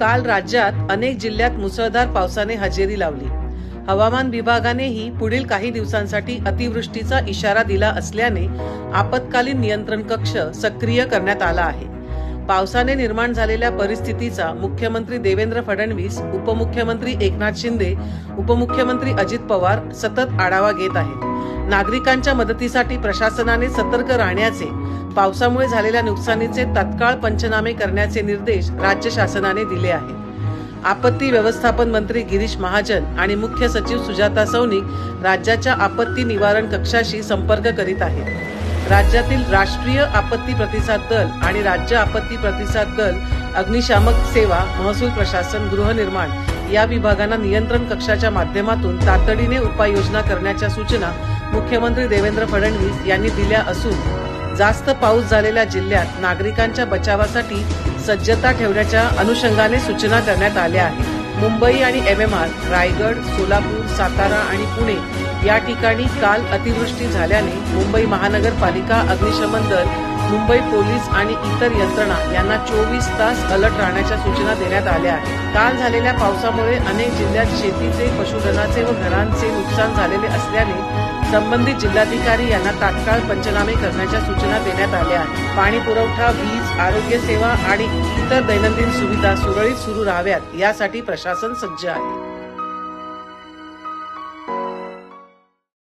काल राज्यात अनेक जिल्ह्यात मुसळधार पावसाने हजेरी लावली। हवामान विभागानेही पुढील काही दिवसांसाठी अतिवृष्टीचा इशारा दिला असल्याने आपत्कालीन नियंत्रण कक्ष सक्रिय करण्यात आला आहे। पावसाने निर्माण झालेल्या परिस्थितीचा मुख्यमंत्री देवेंद्र फडणवीस, उपमुख्यमंत्री एकनाथ शिंदे, उपमुख्यमंत्री अजित पवार सतत आढावा घेत आहेत। नागरिकांच्या मदतीसाठी प्रशासनाने सतर्क राहण्याचे, पावसामुळे झालेल्या नुकसानीचे तत्काळ पंचनामे करण्याचे निर्देश राज्य शासनाने दिले आहेत। आपत्ती व्यवस्थापन मंत्री गिरीश महाजन आणि मुख्य सचिव सुजाता सौनिक राज्याच्या आपत्ती निवारण कक्षाशी संपर्क करीत आहेत। राज्यातील राष्ट्रीय आपत्ती प्रतिसाद दल आणि राज्य आपत्ती प्रतिसाद दल, अग्निशामक सेवा, महसूल प्रशासन, गृहनिर्माण या विभागांना नियंत्रण कक्षाच्या माध्यमातून तातडीने उपाययोजना करण्याच्या सूचना मुख्यमंत्री देवेंद्र फडणवीस यांनी दिल्या असून जास्त पाऊस झालेल्या जिल्ह्यात नागरिकांच्या बचावासाठी सज्जता ठेवण्याच्या अनुषंगाने सूचना करण्यात आल्या आहेत। मुंबई आणि MMR, रायगड, सोलापूर, सातारा आणि पुणे या ठिकाणी काल अतिवृष्टी झाल्याने मुंबई महानगरपालिका, अग्निशमन दल, मुंबई पोलीस आणि इतर यंत्रणा यांना 24 तास अलर्ट राहण्याच्या सूचना देण्यात आल्या आहेत। काल झालेल्या पावसामुळे अनेक जिल्ह्यात शेतीचे, पशुधनाचे व घरांचे नुकसान झालेले असल्याने संबंधित जिल्हाधिकारी यांना तात्काळ पंचनामे करण्याच्या सूचना देण्यात आल्या आहेत। पाणी पुरवठा, वीज, आरोग्य सेवा आणि इतर दैनंदिन सुविधा सुरळीत सुरू राहाव्यात यासाठी प्रशासन सज्ज आहे।